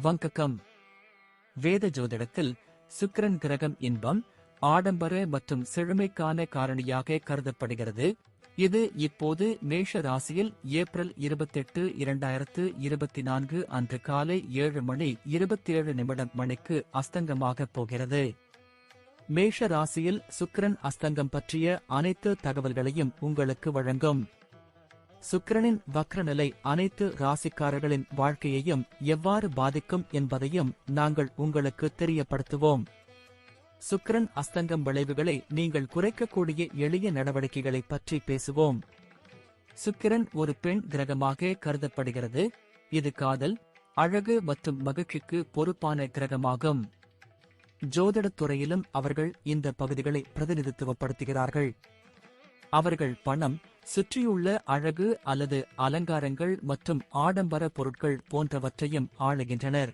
வங்கக்கம். வேத ஜோதிடத்தில் சுக்கிரன் கிரகம் இன்பம், ஆடம்பர மற்றும் செழுமைக்கான காரணியாக கருதப்படுகிறது. இது இப்போது மேஷ ராசியில் ஏப்ரல் 28, 2024 அன்று காலை 7:27 மணிக்கு அஸ்தங்கமாகப் போகிறது. மேஷ ராசியில் சுக்கிரன் அஸ்தங்கம் பற்றிய அனைத்து தகவல்களையும் உங்களுக்கு வழங்கும். சுக்கிரனின் வக்ரநிலை அனைத்து ராசிக்காரர்களின் வாழ்க்கையையும் எவ்வாறு பாதிக்கும் என்பதையும் நாங்கள் உங்களுக்கு தெரியப்படுத்துவோம். சுக்கிரன் அஸ்தங்கம் விளைவுகளை நீங்கள் குறைக்கக்கூடிய எளிய நடவடிக்கைகளை பற்றி பேசுவோம். சுக்கிரன் ஒரு பெண் கிரகமாக கருதப்படுகிறது. இது காதல், அழகு மற்றும் மகிழ்ச்சிக்கு பொறுப்பான கிரகமாகும். ஜோதிடத் துறையிலும் அவர்கள் இந்த பகுதிகளை பிரதிநிதித்துவப்படுத்துகிறார்கள். அவர்கள் பணம், சுற்றியுள்ள அழகு அல்லது அலங்காரங்கள் மற்றும் ஆடம்பர பொருட்கள் போன்றவற்றையும் ஆளுகின்றனர்.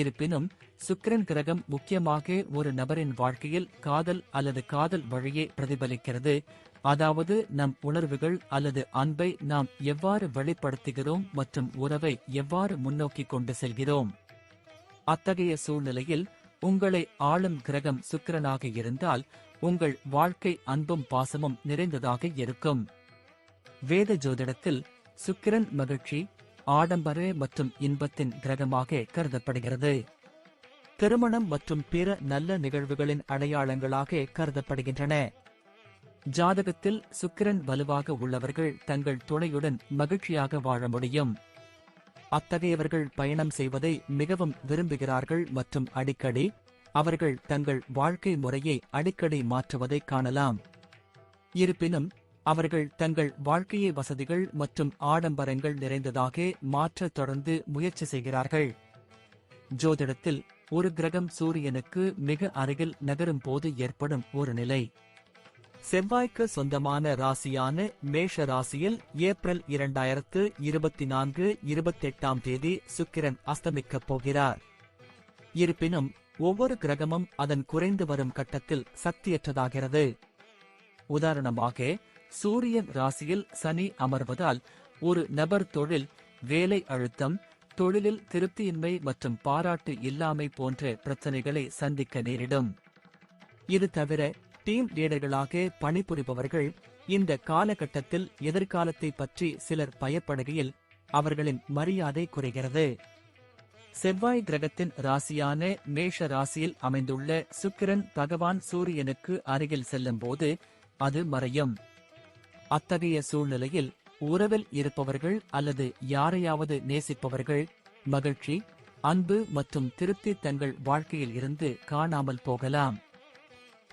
இருப்பினும் சுக்கிரன் கிரகம் முக்கியமாக ஒரு நபரின் வாழ்க்கையில் காதல் அல்லது காதல் வழியே பிரதிபலிக்கிறது. அதாவது நம் உணர்வுகள் அல்லது அன்பை நாம் எவ்வாறு வெளிப்படுத்துகிறோம் மற்றும் உறவை எவ்வாறு முன்னோக்கி கொண்டு செல்கிறோம். அத்தகைய சூழ்நிலையில் உங்களை ஆளும் கிரகம் சுக்கிரனாக இருந்தால் உங்கள் வாழ்க்கை அன்பும் பாசமும் நிறைந்ததாக இருக்கும். வேத ஜோதிடத்தில் சுக்கிரன் மகிழ்ச்சி, ஆடம்பர மற்றும் இன்பத்தின் கிரகமாக கருதப்படுகிறது. திருமணம் மற்றும் பிற நல்ல நிகழ்வுகளின் அடையாளங்களாக கருதப்படுகின்றன. ஜாதகத்தில் சுக்கிரன் வலுவாக உள்ளவர்கள் தங்கள் துணையுடன் மகிழ்ச்சியாக வாழ முடியும். அத்தகையவர்கள் பயணம் செய்வதை மிகவும் விரும்புகிறார்கள் மற்றும் அடிக்கடி அவர்கள் தங்கள் வாழ்க்கை முறையை அடிக்கடி மாற்றுவதை காணலாம். இருப்பினும் அவர்கள் தங்கள் வாழ்க்கையை வசதிகள் மற்றும் ஆடம்பரங்கள் நிறைந்ததாக மாற்ற தொடர்ந்து முயற்சி செய்கிறார்கள். ஜோதிடத்தில் ஒரு கிரகம் சூரியனுக்கு மிக அருகில் நகரும் போது ஏற்படும் ஒரு நிலை. செவ்வாய்க்கு சொந்தமான ராசியான மேஷ ராசியில் ஏப்ரல் 2024, 28 சுக்கிரன் அஸ்தமிக்கப் போகிறார். இருப்பினும் ஒவ்வொரு கிரகமும் அதன் குறைந்து வரும் கட்டத்தில் சக்தியற்றதாகிறது. உதாரணமாக, சூரியன் ராசியில் சனி அமர்வதால் ஒரு நபர் தொழில், வேலை அழுத்தம், தொழிலில் திருப்தியின்மை மற்றும் பாராட்டு இல்லாமை போன்ற பிரச்சனைகளை சந்திக்க நேரிடும். இது தவிர டீம் லீடர்களாக பணிபுரிபவர்கள் இந்த காலகட்டத்தில் எதிர்காலத்தை பற்றி சிலர் பயப்படுகையில் அவர்களின் மரியாதை குறைகிறது. செவ்வாய் கிரகத்தின் ராசியான மேஷ ராசியில் அமைந்துள்ள சுக்கிரன் பகவான் சூரியனுக்கு அருகில் செல்லும்போது அது மறையும். அத்தகைய சூழ்நிலையில் உறவில் இருப்பவர்கள் அல்லது யாரையாவது நேசிப்பவர்கள் மகிழ்ச்சி, அன்பு மற்றும் திருப்தி தங்கள் வாழ்க்கையில் இருந்து காணாமல் போகலாம்.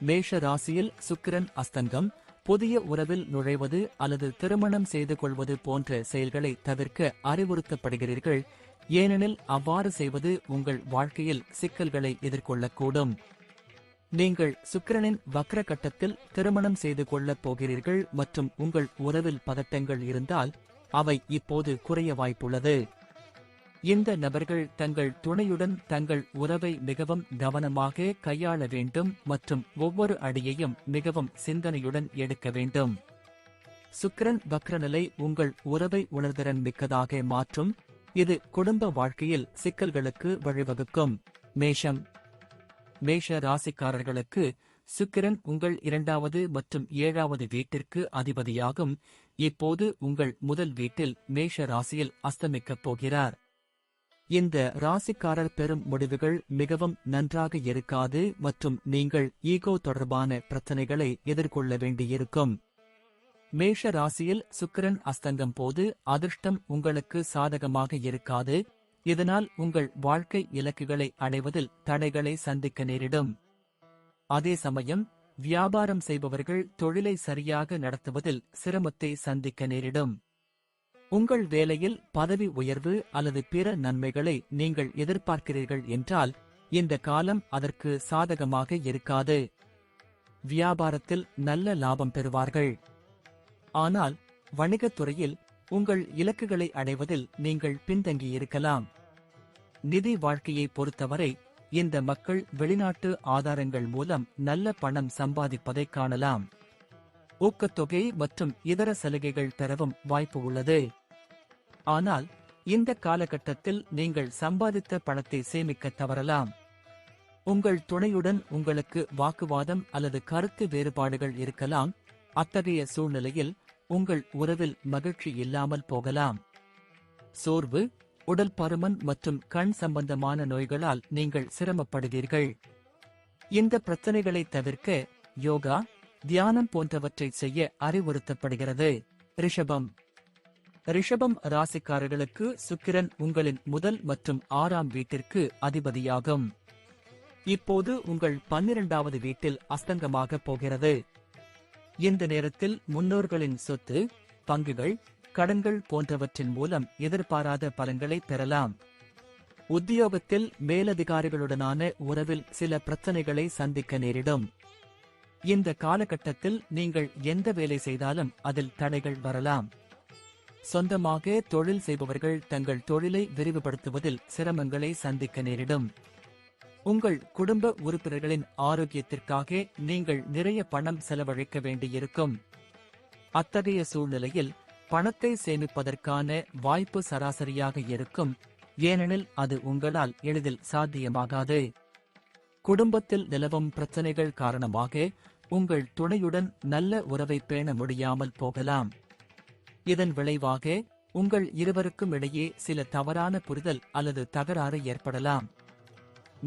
மேஷ ராசியில் சுக்கிரன் அஸ்தங்கம் புதிய உறவில் நுழைவது அல்லது திருமணம் செய்து கொள்வது போன்ற செயல்களை தவிர்க்க அறிவுறுத்தப்படுகிறீர்கள். ஏனெனில் அவ்வாறு செய்வது உங்கள் வாழ்க்கையில் சிக்கல்களை எதிர்கொள்ளக்கூடும். நீங்கள் சுக்கிரனின் வக்ர கட்டத்தில் திருமணம் செய்து கொள்ளப் போகிறீர்கள் மற்றும் உங்கள் உறவில் பதட்டங்கள் இருந்தால் அவை இப்போது குறைய வாய்ப்புள்ளது. இந்த நபர்கள் தங்கள் துணையுடன் தங்கள் உறவை மிகவும் கவனமாக கையாள வேண்டும் மற்றும் ஒவ்வொரு அடியையும் மிகவும் சிந்தனையுடன் எடுக்க வேண்டும். சுக்கிரன் வக்ரநிலை உங்கள் உறவை உணர்திறன் மிக்கதாக மாற்றும். இது குடும்ப வாழ்க்கையில் சிக்கல்களுக்கு வழிவகுக்கும். மேஷம். மேஷ ராசிக்காரர்களுக்கு சுக்கிரன் உங்கள் 2வது மற்றும் 7வது வீட்டிற்கு அதிபதியாகும். இப்போது உங்கள் முதல் வீட்டில் மேஷ ராசியில் அஸ்தமிக்கப் போகிறார். இந்த ராசிக்காரர் பெறும் முடிவுகள் மிகவும் நன்றாக இருக்காது மற்றும் நீங்கள் ஈகோ தொடர்பான பிரச்சனைகளை எதிர்கொள்ள வேண்டியிருக்கும். மேஷ ராசியில் சுக்கிரன் அஸ்தங்கம் போது அதிர்ஷ்டம் உங்களுக்கு சாதகமாக இருக்காது. இதனால் உங்கள் வாழ்க்கை இலக்குகளை அடைவதில் தடைகளை சந்திக்க நேரிடும். அதே சமயம் வியாபாரம் செய்பவர்கள் தொழிலை சரியாக நடத்துவதில் சிரமத்தை சந்திக்க நேரிடும். உங்கள் வேலையில் பதவி உயர்வு அல்லது பிற நன்மைகளை நீங்கள் எதிர்பார்க்கிறீர்கள் என்றால் இந்த காலம் அதற்கு சாதகமாக இருக்காது. வியாபாரத்தில் நல்ல லாபம் பெறுவார்கள். ஆனால் வணிகத்துறையில் உங்கள் இலக்குகளை அடைவதில் நீங்கள் பின்தங்கியிருக்கலாம். நிதி வாழ்க்கையை பொறுத்தவரை இந்த மக்கள் வெளிநாட்டு ஆதாரங்கள் மூலம் நல்ல பணம் சம்பாதிப்பதை காணலாம். ஊக்கத்தொகை மற்றும் இதர சலுகைகள் பெறவும் வாய்ப்பு உள்ளது. ஆனால் இந்த காலகட்டத்தில் நீங்கள் சம்பாதித்த பணத்தை சேமிக்க தவறலாம். உங்கள் துணையுடன் உங்களுக்கு வாக்குவாதம் அல்லது கருத்து வேறுபாடுகள் இருக்கலாம். அத்தகைய சூழ்நிலையில் உங்கள் உறவில் மகிழ்ச்சி இல்லாமல் போகலாம். சோர்வு, உடல் பருமன் மற்றும் கண் சம்பந்தமான நோய்களால் நீங்கள் சிரமப்படுவீர்கள். இந்த பிரச்சனைகளை தவிர்க்க யோகா, தியானம் போன்றவற்றை செய்ய அறிவுறுத்தப்படுகிறது. ரிஷபம் ராசிக்காரர்களுக்கு சுக்கிரன் உங்களின் முதல் மற்றும் 6ஆம் வீட்டிற்கு அதிபதியாகும். இப்போது உங்கள் 12வது வீட்டில் அஸ்தங்கமாக போகிறது. இந்த நேரத்தில் முன்னோர்களின் சொத்து, பங்குகள், கடன்கள் போன்றவற்றின் மூலம் எதிர்பாராத பலன்களை பெறலாம். உத்தியோகத்தில் மேலதிகாரிகளுடனான உறவில் சில பிரச்சனைகளை சந்திக்க நேரிடும். இந்த காலகட்டத்தில் நீங்கள் எந்த வேலை செய்தாலும் அதில் தடைகள் வரலாம். சொந்தமாக தொழில் செய்பவர்கள் தங்கள் தொழிலை விரிவுபடுத்துவதில் சிரமங்களை சந்திக்க நேரிடும். உங்கள் குடும்ப உறுப்பினர்களின் ஆரோக்கியத்திற்காக நீங்கள் நிறைய பணம் செலவழிக்க வேண்டியிருக்கும். அத்தகைய சூழ்நிலையில் பணத்தை சேமிப்பதற்கான வாய்ப்பு சராசரியாக இருக்கும், ஏனெனில் அது உங்களால் எளிதில் சாத்தியமாகாது. குடும்பத்தில் நிலவும் பிரச்சனைகள் காரணமாக உங்கள் துணையுடன் நல்ல உறவை பேண முடியாமல் போகலாம். இதன் விளைவாக உங்கள் இருவருக்கும் இடையே சில தவறான புரிதல் அல்லது தகராறு ஏற்படலாம்.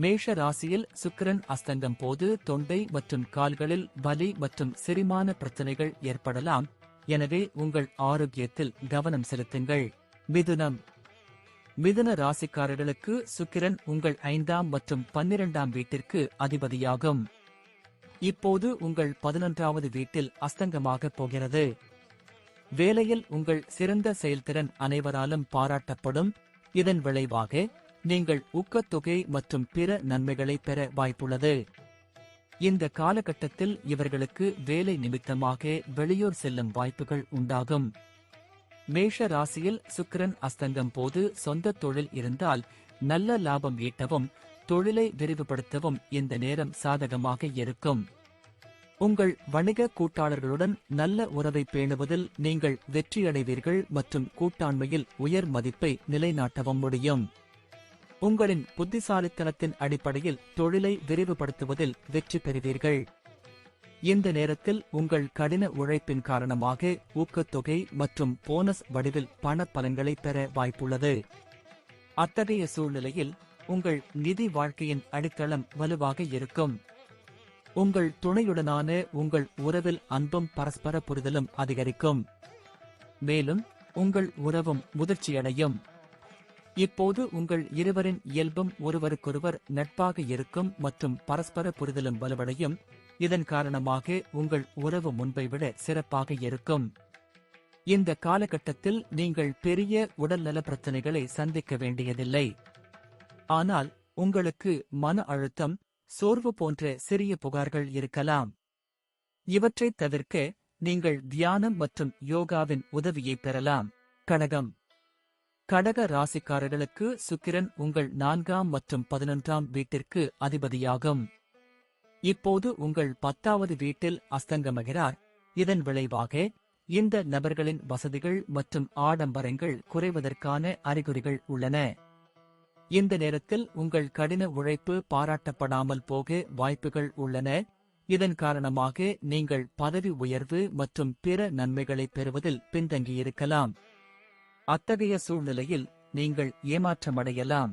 மேஷ ராசியில் சுக்கிரன் அஸ்தங்கம் போது தொண்டை மற்றும் கால்களில் வலி மற்றும் செரிமான பிரச்சனைகள் ஏற்படலாம். எனவே உங்கள் ஆரோக்கியத்தில் கவனம் செலுத்துங்கள். மிதுன ராசிக்காரர்களுக்கு சுக்கிரன் உங்கள் 5ஆம் மற்றும் 12ஆம் வீட்டிற்கு அதிபதியாகும். இப்போது உங்கள் 11வது வீட்டில் அஸ்தங்கமாக போகிறது. வேலையில் உங்கள் சிறந்த செயல்திறன் அனைவராலும் பாராட்டப்படும். இதன் விளைவாக நீங்கள் ஊக்கத்தொகை மற்றும் பிற நன்மைகளை பெற வாய்ப்புள்ளது. இந்த காலகட்டத்தில் இவர்களுக்கு வேலை நிமித்தமாக வெளியூர் செல்லும் வாய்ப்புகள் உண்டாகும். மேஷ ராசியில் சுக்கிரன் அஸ்தங்கம் போது சொந்த தொழில் இருந்தால் நல்ல லாபம் ஈட்டவும் தொழிலை விரிவுபடுத்தவும் இந்த நேரம் சாதகமாக இருக்கும். உங்கள் வணிக கூட்டாளர்களுடன் நல்ல உறவை பேணுவதில் நீங்கள் வெற்றியடைவீர்கள் மற்றும் கூட்டாண்மையில் உயர் மதிப்பை நிலைநாட்டவும் முடியும். உங்களின் புத்திசாலித்தனத்தின் அடிப்படையில் தொழிலை விரிவுபடுத்துவதில் வெற்றி பெறுவீர்கள். இந்த நேரத்தில் உங்கள் கடின உழைப்பின் காரணமாக ஊக்கத்தொகை மற்றும் போனஸ் வடிவில் பண பலன்களை பெற வாய்ப்புள்ளது. அத்தகைய சூழ்நிலையில் உங்கள் நிதி வாழ்க்கையின் அடித்தளம் வலுவாக இருக்கும். உங்கள் துணையுடனான உங்கள் உறவில் அன்பும் பரஸ்பர புரிதலும் அதிகரிக்கும். மேலும் உங்கள் உறவும் முதிர்ச்சியடையும். இப்போது உங்கள் இருவரின் இயல்பும் ஒருவருக்கொருவர் நட்பாக இருக்கும் மற்றும் பரஸ்பர புரிதலும் வலுவடையும். இதன் காரணமாக உங்கள் உறவு முன்பை விட சிறப்பாக இருக்கும். இந்த காலகட்டத்தில் நீங்கள் பெரிய உடல்நல பிரச்சனைகளை சந்திக்க வேண்டியதில்லை. ஆனால் உங்களுக்கு மன அழுத்தம், சோர்வு போன்ற சிறிய புகார்கள் இருக்கலாம். இவற்றை தவிர்க்க நீங்கள் தியானம் மற்றும் யோகாவின் உதவியை பெறலாம். கடக ராசிக்காரர்களுக்கு சுக்கிரன் உங்கள் 4ஆம் மற்றும் 11ஆம் வீட்டிற்கு அதிபதியாகும். இப்போது உங்கள் 10வது வீட்டில் அஸ்தங்கமாகிறார். இதன் விளைவாக இந்த நபர்களின் வசதிகள் மற்றும் ஆடம்பரங்கள் குறைவதற்கான அறிகுறிகள் உள்ளன. இந்த நேரத்தில் உங்கள் கடின உழைப்பு பாராட்டப்படாமல் போக வாய்ப்புகள் உள்ளன. இதன் காரணமாக நீங்கள் பதவி உயர்வு மற்றும் பிற நன்மைகளை பெறுவதில் பின்தங்கியிருக்கலாம். அத்தகைய சூழ்நிலையில் நீங்கள் ஏமாற்றமடையலாம்.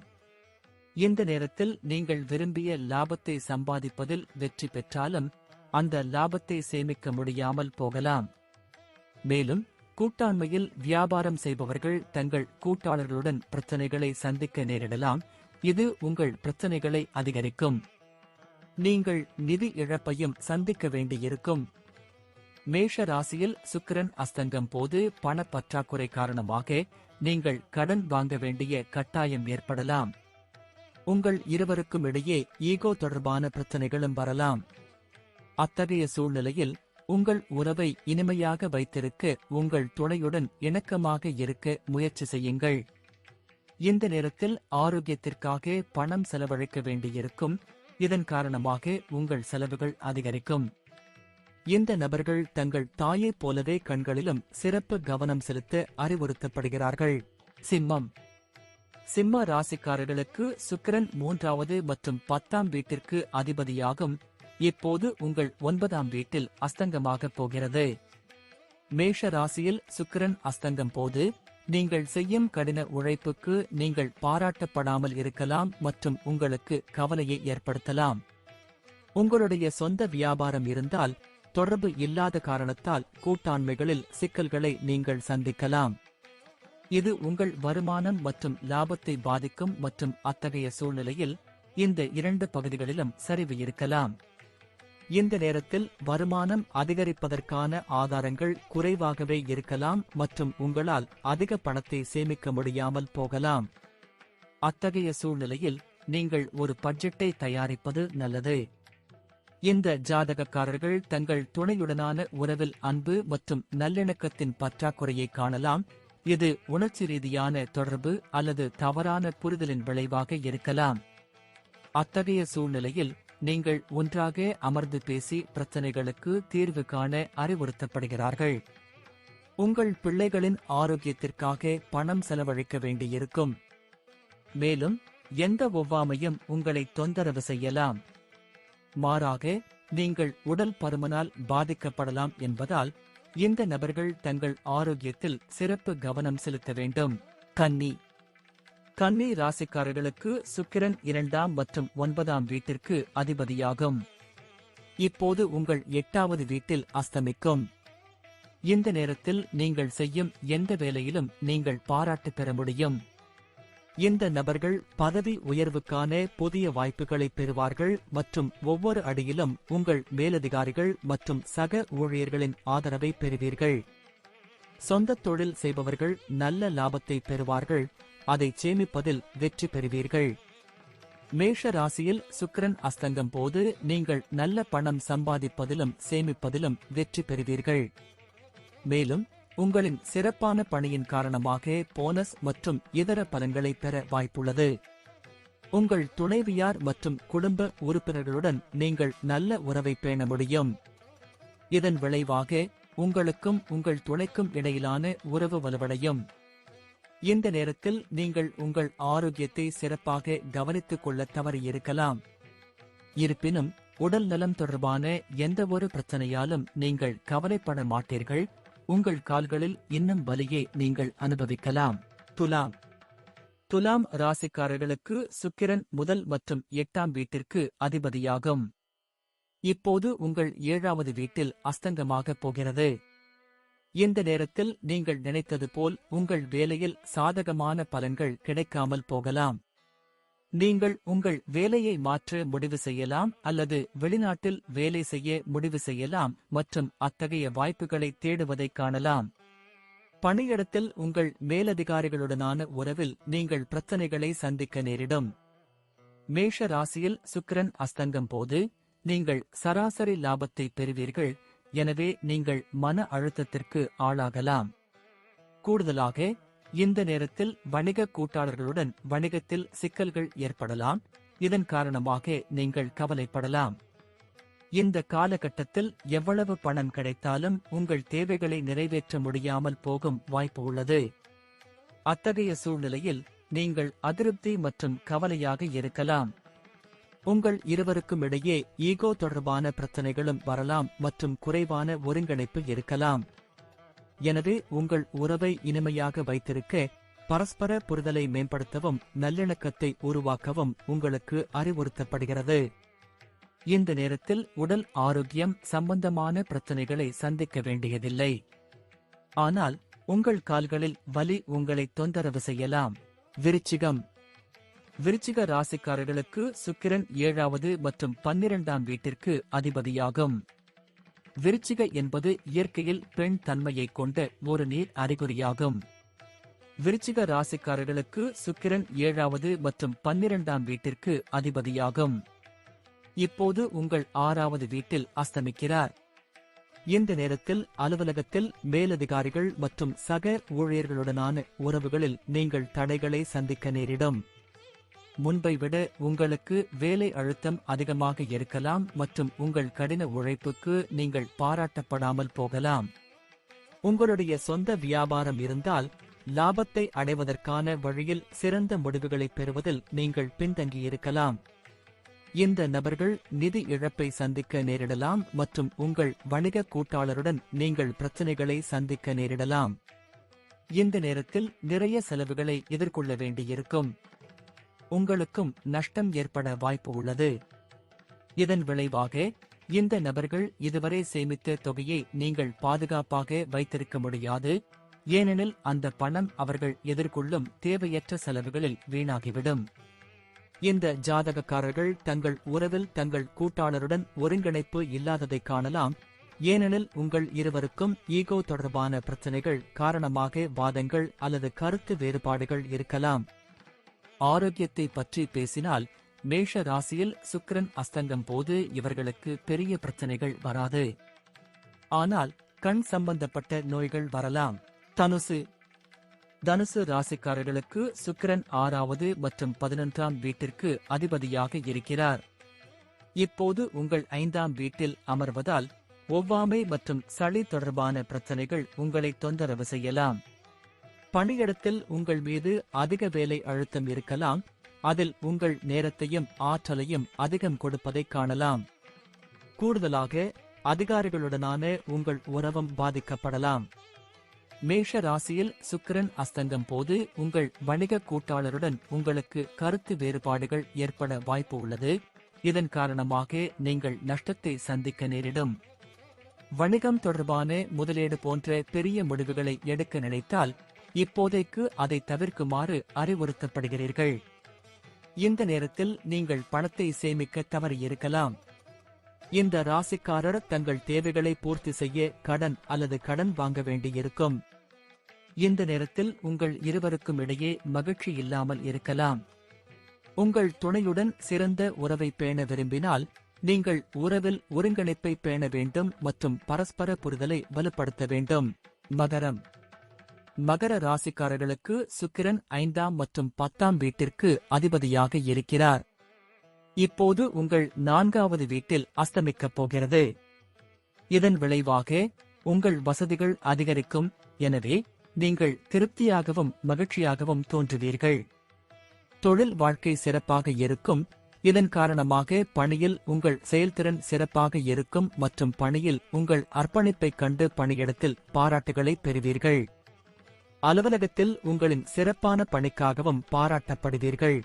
இந்த நேரத்தில் நீங்கள் விரும்பிய லாபத்தை சம்பாதிப்பதில் வெற்றி பெற்றாலும் அந்த லாபத்தை சேமிக்க முடியாமல் போகலாம். மேலும் கூட்டாண்மையில் வியாபாரம் செய்பவர்கள் தங்கள் கூட்டாளர்களுடன் பிரச்சனைகளை சந்திக்க நேரிடலாம். இது உங்கள் பிரச்சனைகளை அதிகரிக்கும். நீங்கள் நிதி இழப்பையும் சந்திக்க வேண்டியிருக்கும். மேஷ ராசியில் சுக்கிரன் அஸ்தங்கம் போது பணப்பற்றாக்குறை காரணமாக நீங்கள் கடன் வாங்க வேண்டிய கட்டாயம் ஏற்படலாம். உங்கள் இருவருக்கும் இடையே ஈகோ தொடர்பான பிரச்சனைகளும் வரலாம். அத்தகைய சூழ்நிலையில் உங்கள் உறவை இனிமையாக வைத்திருக்க உங்கள் துணையுடன் இணக்கமாக இருக்க முயற்சி செய்யுங்கள். இந்த நேரத்தில் ஆரோக்கியத்திற்காக பணம் செலவழிக்க வேண்டியிருக்கும். இதன் காரணமாக உங்கள் செலவுகள் அதிகரிக்கும். இந்த நபர்கள் தங்கள் தாயைப் போலவே கண்களிலும் சிறப்பு கவனம் செலுத்த அறிவுறுத்தப்படுகிறார்கள். சிம்ம ராசிக்காரர்களுக்கு சுக்கிரன் 3வது மற்றும் 10ஆம் வீட்டிற்கு அதிபதியாகும். இப்போது உங்கள் 9ஆம் வீட்டில் அஸ்தங்கமாகப் போகிறது. மேஷ ராசியில் சுக்கிரன் அஸ்தங்கம் போது நீங்கள் செய்யும் கடின உழைப்புக்கு நீங்கள் பாராட்டப்படாமல் இருக்கலாம் மற்றும் உங்களுக்கு கவலையை ஏற்படுத்தலாம். உங்களுடைய சொந்த வியாபாரம் இருந்தால் தொடர்பு இல்லாத காரணத்தால் கூட்டாண்மைகளில் சிக்கல்களை நீங்கள் சந்திக்கலாம். இது உங்கள் வருமானம் மற்றும் லாபத்தை பாதிக்கும் மற்றும் அத்தகைய சூழ்நிலையில் இந்த 2 பகுதிகளிலும் சரிவு இருக்கலாம். இந்த நேரத்தில் வருமானம் அதிகரிப்பதற்கான ஆதாரங்கள் குறைவாகவே இருக்கலாம் மற்றும் உங்களால் அதிக பணத்தை சேமிக்க முடியாமல் போகலாம். அத்தகைய சூழ்நிலையில் நீங்கள் ஒரு பட்ஜெட்டை தயாரிப்பது நல்லது. இந்த ஜாதகக்காரர்கள் தங்கள் துணையுடனான உறவில் அன்பு மற்றும் நல்லிணக்கத்தின் பற்றாக்குறையை காணலாம். இது உணர்ச்சி ரீதியான தொடர்பு அல்லது தவறான புரிதலின் விளைவாக இருக்கலாம். அத்தகைய சூழ்நிலையில் நீங்கள் ஒன்றாக அமர்ந்து பேசி பிரச்சனைகளுக்கு தீர்வு காண அறிவுறுத்தப்படுகிறார்கள். உங்கள் பிள்ளைகளின் ஆரோக்கியத்திற்காக பணம் செலவழிக்க வேண்டியிருக்கும். மேலும் எந்த ஒவ்வாமையும் உங்களை தொந்தரவு செய்யலாம். மாறாக நீங்கள் உடல் பருமனால் பாதிக்கப்படலாம் என்பதால் இந்த நபர்கள் தங்கள் ஆரோக்கியத்தில் சிறப்பு கவனம் செலுத்த வேண்டும். கன்னி ராசிக்காரர்களுக்கு சுக்கிரன் 2ஆம் மற்றும் 9ஆம் வீட்டிற்கு அதிபதியாகும். இப்போது உங்கள் 8வது வீட்டில் அஸ்தமிக்கும். இந்த நேரத்தில் நீங்கள் செய்யும் எந்த வேலையிலும் நீங்கள் பாராட்டு பெற முடியும். இந்த நபர்கள் பதவி உயர்வுக்கான புதிய வாய்ப்புகளை பெறுவார்கள் மற்றும் ஒவ்வொரு அடியிலும் உங்கள் மேலதிகாரிகள் மற்றும் சக ஊழியர்களின் ஆதரவை பெறுவீர்கள். சொந்த தொழில் செய்பவர்கள் நல்ல லாபத்தை பெறுவார்கள். அதை சேமிப்பதில் வெற்றி பெறுவீர்கள். மேஷ ராசியில் சுக்கிரன் அஸ்தங்கம் போது நீங்கள் நல்ல பணம் சம்பாதிப்பதிலும் சேமிப்பதிலும் வெற்றி பெறுவீர்கள். மேலும் உங்களின் சிறப்பான பணியின் காரணமாக போனஸ் மற்றும் இதர பலன்களை பெற வாய்ப்புள்ளது. உங்கள் துணைவியார் மற்றும் குடும்ப உறுப்பினர்களுடன் நீங்கள் நல்ல உறவை பேண முடியும். இதன் விளைவாக உங்களுக்கும் உங்கள் துணைக்கும் இடையிலான உறவு வலுவடையும். இந்த நேரத்தில் நீங்கள் உங்கள் ஆரோக்கியத்தை சிறப்பாக கவனித்துக் கொள்ள தவறியிருக்கலாம். இருப்பினும் உடல் நலம் தொடர்பான எந்தவொரு பிரச்சனையாலும் நீங்கள் கவலைப்பட மாட்டீர்கள். உங்கள் கால்களில் இன்னும் வலியை நீங்கள் அனுபவிக்கலாம். துலாம் ராசிக்காரர்களுக்கு சுக்கிரன் முதல் மற்றும் 8ஆம் வீட்டிற்கு அதிபதியாகும். இப்போது உங்கள் 7வது வீட்டில் அஸ்தங்கமாகப் போகிறது. இந்த நேரத்தில் நீங்கள் நினைத்தது போல் உங்கள் வேலையில் சாதகமான பலன்கள் கிடைக்காமல் போகலாம். நீங்கள் உங்கள் வேலையை மாற்ற முடிவு செய்யலாம் அல்லது வெளிநாட்டில் வேலை செய்ய முடிவு செய்யலாம் மற்றும் அத்தகைய வாய்ப்புகளை தேடுவதைக் காணலாம். பணியிடத்தில் உங்கள் மேலதிகாரிகளுடனான உறவில் நீங்கள் பிரச்சனைகளை சந்திக்க நேரிடும். மேஷ ராசியில் சுக்கிரன் அஸ்தங்கம் போது நீங்கள் சராசரி லாபத்தை பெறுவீர்கள். எனவே நீங்கள் மன அழுத்தத்திற்கு ஆளாகலாம். கூடுதலாக இந்த நேரத்தில் வணிக கூட்டாளர்களுடன் வணிகத்தில் சிக்கல்கள் ஏற்படலாம். இதன் காரணமாக நீங்கள் கவலைப்படலாம். இந்த காலகட்டத்தில் எவ்வளவு பணம் கிடைத்தாலும் உங்கள் தேவைகளை நிறைவேற்ற முடியாமல் போகும் வாய்ப்பு உள்ளது. அத்தகைய சூழ்நிலையில் நீங்கள் அதிருப்தி மற்றும் கவலையாக இருக்கலாம். உங்கள் இருவருக்கும் இடையே ஈகோ தொடர்பான பிரச்சனைகளும் வரலாம் மற்றும் குறைவான ஒருங்கிணைப்பு இருக்கலாம். எனவே உங்கள் உறவை இனிமையாக வைத்திருக்க பரஸ்பர புரிதலை மேம்படுத்தவும் நல்லிணக்கத்தை உருவாக்கவும் உங்களுக்கு அறிவுறுத்தப்படுகிறது. இந்த நேரத்தில் உடல் ஆரோக்கியம் சம்பந்தமான பிரச்சனைகளை சந்திக்க வேண்டியதில்லை. ஆனால் உங்கள் கால்களில் வலி உங்களை தொந்தரவு செய்யலாம். விருச்சிக ராசிக்காரர்களுக்கு சுக்கிரன் 7வது மற்றும் 12ஆம் வீட்டிற்கு அதிபதியாகும். விருச்சிக என்பது இயற்கையில் பெண் தன்மையை கொண்ட ஒரு நீர் அறிகுறியாகும். விருச்சிக ராசிக்காரர்களுக்கு சுக்கிரன் 7வது மற்றும் 12ஆம் வீட்டிற்கு அதிபதியாகும். இப்போது உங்கள் 6வது வீட்டில் அஸ்தமிக்கிறார். இந்த நேரத்தில் அலுவலகத்தில் மேலதிகாரிகள் மற்றும் சக ஊழியர்களுடனான உறவுகளில் நீங்கள் தடைகளை சந்திக்க நேரிடும். முன்பை விட உங்களுக்கு வேலை அழுத்தம் அதிகமாக இருக்கலாம் மற்றும் உங்கள் கடின உழைப்புக்கு நீங்கள் பாராட்டப்படாமல் போகலாம். உங்களுடைய சொந்த வியாபாரம் இருந்தால் லாபத்தை அடைவதற்கான வழியில் சிறந்த முடிவுகளை பெறுவதில் நீங்கள் பின்தங்கியிருக்கலாம். இந்த நபர்கள் நிதி இழப்பை சந்திக்க நேரிடலாம் மற்றும் உங்கள் வணிக கூட்டாளருடன் நீங்கள் பிரச்சனைகளை சந்திக்க நேரிடலாம். இந்த நேரத்தில் நிறைய செலவுகளை எதிர்கொள்ள வேண்டியிருக்கும். உங்களுக்கும் நஷ்டம் ஏற்பட வாய்ப்பு உள்ளது. இதன் விளைவாக இந்த நபர்கள் இதுவரை சேமித்த தொகையை நீங்கள் பாதுகாப்பாக வைத்திருக்க முடியாது, ஏனெனில் அந்த பணம் அவர்கள் எதிர்கொள்ளும் தேவையற்ற செலவுகளில் வீணாகிவிடும். இந்த ஜாதகக்காரர்கள் தங்கள் உறவில் தங்கள் கூட்டாளருடன் ஒருங்கிணைப்பு இல்லாததை காணலாம், ஏனெனில் உங்கள் இருவருக்கும் ஈகோ தொடர்பான பிரச்சனைகள் காரணமாக வாதங்கள் அல்லது கருத்து வேறுபாடுகள் இருக்கலாம். ஆரோக்கியத்தை பற்றி பேசினால், மேஷ ராசியில் சுக்கிரன் அஸ்தங்கம் போது இவர்களுக்கு பெரிய பிரச்சனைகள் வராது. ஆனால் கண் சம்பந்தப்பட்ட நோய்கள் வரலாம். தனுசு ராசிக்காரர்களுக்கு சுக்கிரன் 6வது மற்றும் 11ஆம் வீட்டிற்கு அதிபதியாக இருக்கிறார். இப்போது உங்கள் 5ஆம் வீட்டில் அமர்வதால் ஒவ்வாமை மற்றும் சளி தொடர்பான பிரச்சனைகள் உங்களை தொந்தரவு செய்யலாம். பணியிடத்தில் உங்கள் மீது அதிக வேலை அழுத்தம் இருக்கலாம், அதில் உங்கள் நேரத்தையும் ஆற்றலையும் அதிகம் கொடுப்பதை காணலாம். கூடுதலாக அதிகாரிகளுடனான உங்கள் உறவும் பாதிக்கப்படலாம். மேஷ ராசியில் சுக்கிரன் அஸ்தங்கம் போது உங்கள் வணிக கூட்டாளருடன் உங்களுக்கு கருத்து வேறுபாடுகள் ஏற்பட வாய்ப்பு உள்ளது. இதன் காரணமாக நீங்கள் நஷ்டத்தை சந்திக்க நேரிடும். வணிகம் தொடர்பான முதலீடு போன்ற பெரிய முடிவுகளை எடுக்க நினைத்தால் இப்போதைக்கு அதை தவிர்க்குமாறு அறிவுறுத்தப்படுகிறீர்கள். இந்த நேரத்தில் நீங்கள் பணத்தை சேமிக்க தவறியிருக்கலாம். இந்த ராசிக்காரர் தங்கள் தேவைகளை பூர்த்தி செய்ய கடன் அல்லது கடன் வாங்க வேண்டியிருக்கும். இந்த நேரத்தில் உங்கள் இருவருக்கும் இடையே மகிழ்ச்சி இல்லாமல் இருக்கலாம். உங்கள் துணையுடன் சிறந்த உறவை பேண விரும்பினால் நீங்கள் உறவில் ஒருங்கிணைப்பை பேண வேண்டும் மற்றும் பரஸ்பர புரிதலை வலுப்படுத்த வேண்டும். மகர ராசிக்காரர்களுக்கு சுக்கிரன் 5ஆம் மற்றும் 10ஆம் வீட்டிற்கு அதிபதியாக இருக்கிறார். இப்போது உங்கள் 4வது வீட்டில் அஸ்தமிக்கப் போகிறது. இதன் விளைவாக உங்கள் வசதிகள் அதிகரிக்கும், எனவே நீங்கள் திருப்தியாகவும் மகிழ்ச்சியாகவும் தோன்றுவீர்கள். தொழில் வாழ்க்கை சிறப்பாக இருக்கும். இதன் காரணமாக பணியில் உங்கள் செயல்திறன் சிறப்பாக இருக்கும் மற்றும் பணியில் உங்கள் அர்ப்பணிப்பைக் கண்டு பணியிடத்தில் பாராட்டுகளை பெறுவீர்கள். அலுவலகத்தில் உங்களின் சிறப்பான பணிக்காகவும் பாராட்டப்படுவீர்கள்.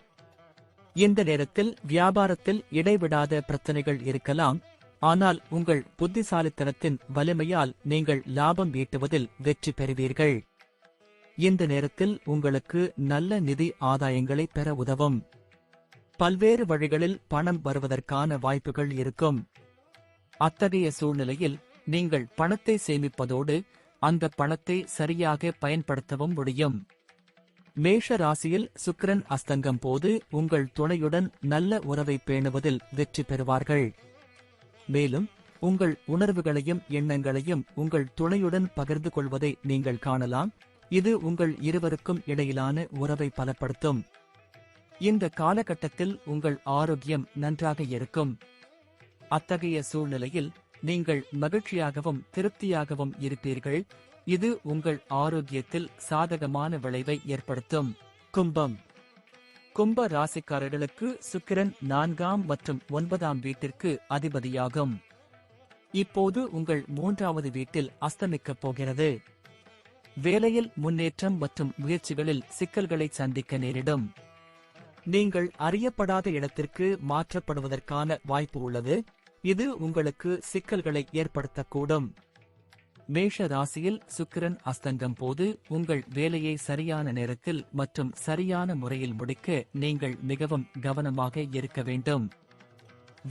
இந்த நேரத்தில் வியாபாரத்தில் இடைவிடாத பிரச்சனைகள் இருக்கலாம், ஆனால் உங்கள் புத்திசாலித்தனத்தின் வலிமையால் நீங்கள் லாபம் ஈட்டுவதில் வெற்றி பெறுவீர்கள். இந்த நேரத்தில் உங்களுக்கு நல்ல நிதி ஆதாயங்களை பெற உதவும். பல்வேறு வழிகளில் பணம் வருவதற்கான வாய்ப்புகள் இருக்கும். அத்தகைய சூழ்நிலையில் நீங்கள் பணத்தை சேமிப்பதோடு அந்த பணத்தை சரியாக பயன்படுத்தவும் முடியும். மேஷ ராசியில் சுக்கிரன் அஸ்தங்கம் போது உங்கள் துணையுடன் நல்ல உறவை பேணுவதில் வெற்றி பெறுவார்கள். மேலும் உங்கள் உணர்வுகளையும் எண்ணங்களையும் உங்கள் துணையுடன் பகிர்ந்து கொள்வதை நீங்கள் காணலாம். இது உங்கள் இருவருக்கும் இடையிலான உறவை பலப்படுத்தும். இந்த காலகட்டத்தில் உங்கள் ஆரோக்கியம் நன்றாக இருக்கும். அத்தகைய சூழ்நிலையில் நீங்கள் மகிழ்ச்சியாகவும் திருப்தியாகவும் இருப்பீர்கள். இது உங்கள் ஆரோக்கியத்தில் சாதகமான விளைவை ஏற்படுத்தும். கும்ப ராசிக்காரர்களுக்கு சுக்கிரன் 4ஆம் மற்றும் 9ஆம் வீட்டிற்கு அதிபதியாகும். இப்போது உங்கள் 3வது வீட்டில் அஸ்தமிக்கப் போகிறது. வேலையில் முன்னேற்றம் மற்றும் முயற்சிகளில் சிக்கல்களை சந்திக்க நேரிடும். நீங்கள் அறியப்படாத இடத்திற்கு மாற்றப்படுவதற்கான வாய்ப்பு உள்ளது. இது உங்களுக்கு சிக்கல்களை ஏற்படுத்தக்கூடும். மேஷ ராசியில் சுக்கிரன் அஸ்தங்கம் போது உங்கள் வேலையை சரியான நேரத்தில் மற்றும் சரியான முறையில் முடிக்க நீங்கள் மிகவும் கவனமாக இருக்க வேண்டும்.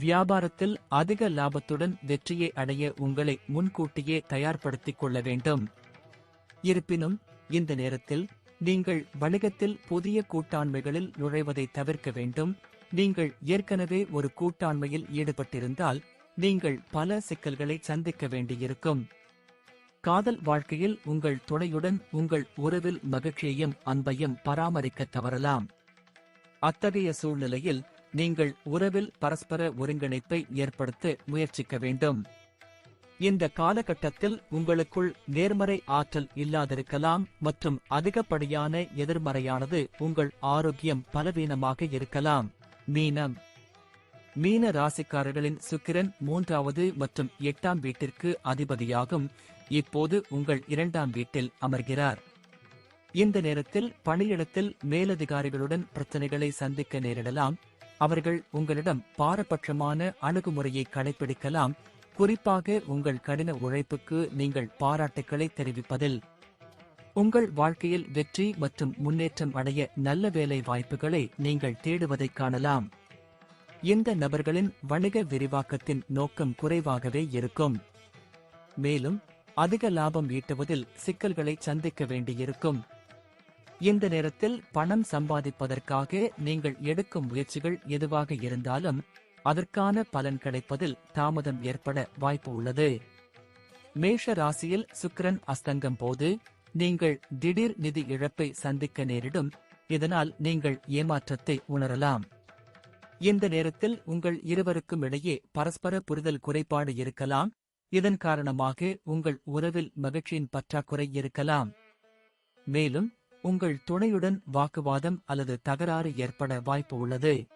வியாபாரத்தில் அதிக லாபத்துடன் வெற்றியை அடைய உங்களை முன்கூட்டியே தயார்படுத்திக் கொள்ள வேண்டும். இருப்பினும் இந்த நேரத்தில் நீங்கள் வணிகத்தில் புதிய கூட்டாண்மைகளில் நுழைவதை தவிர்க்க வேண்டும். நீங்கள் ஏற்கனவே ஒரு கூட்டாண்மையில் ஈடுபட்டிருந்தால் நீங்கள் பல சிக்கல்களை சந்திக்க வேண்டியிருக்கும். காதல் வாழ்க்கையில் உங்கள் துணையுடன் உங்கள் உறவில் மகிழ்ச்சியையும் அன்பையும் பராமரிக்க தவறலாம். அத்தகைய சூழ்நிலையில் நீங்கள் உறவில் பரஸ்பர ஒருங்கிணைப்பை ஏற்படுத்த முயற்சிக்க வேண்டும். இந்த காலகட்டத்தில் உங்களுக்குள் நேர்மறை ஆற்றல் இல்லாதிருக்கலாம் மற்றும் அதிகப்படியான எதிர்மறையானது உங்கள் ஆரோக்கியம் பலவீனமாக இருக்கலாம். மீனம். மீன ராசிக்காரர்களின் சுக்கிரன் 3வது மற்றும் 8ஆம் வீட்டிற்கு அதிபதியாகும். இப்போது உங்கள் 2ஆம் வீட்டில் அமர்கிறார். இந்த நேரத்தில் பணியிடத்தில் மேலதிகாரிகளுடன் பிரச்சனைகளை சந்திக்க நேரிடலாம். அவர்கள் உங்களிடம் பாரபட்சமான அணுகுமுறையை கடைபிடிக்கலாம், குறிப்பாக உங்கள் கடின உழைப்புக்கு நீங்கள் பாராட்டுக்களை தெரிவிப்பதில். உங்கள் வாழ்க்கையில் வெற்றி மற்றும் முன்னேற்றம் அடைய நல்ல வேலை வாய்ப்புகளை நீங்கள் தேடுவதைக் காணலாம். இந்த நபர்களின் வணிக விரிவாக்கத்தின் நோக்கம் குறைவாகவே இருக்கும். மேலும் அதிக லாபம் ஈட்டுவதில் சிக்கல்களை சந்திக்க வேண்டியிருக்கும். இந்த நேரத்தில் பணம் சம்பாதிப்பதற்காக நீங்கள் எடுக்கும் முயற்சிகள் எதுவாக இருந்தாலும் அதற்கான பலன் கிடைப்பதில் தாமதம் ஏற்பட வாய்ப்பு உள்ளது. மேஷ ராசியில் சுக்கிரன் அஸ்தங்கம் போது நீங்கள் திடீர் நிதி இழப்பை சந்திக்க நேரிடும். இதனால் நீங்கள் ஏமாற்றத்தை உணரலாம். இந்த நேரத்தில் உங்கள் இருவருக்கும் இடையே பரஸ்பர புரிதல் குறைபாடு இருக்கலாம். இதன் காரணமாக உங்கள் உறவில் மகிழ்ச்சியின் பற்றாக்குறை இருக்கலாம். மேலும் உங்கள் துணையுடன் வாக்குவாதம் அல்லது தகராறு ஏற்பட வாய்ப்பு உள்ளது.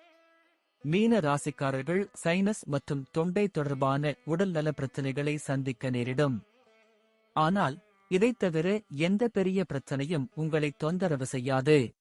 மீன ராசிக்காரர்கள் சைனஸ் மற்றும் தொண்டை தொடர்பான உடல்நல பிரச்சனைகளை சந்திக்க நேரிடும். ஆனால் இதைத் தவிர எந்த பெரிய பிரச்சனையும் உங்களை தொந்தரவு செய்யாது.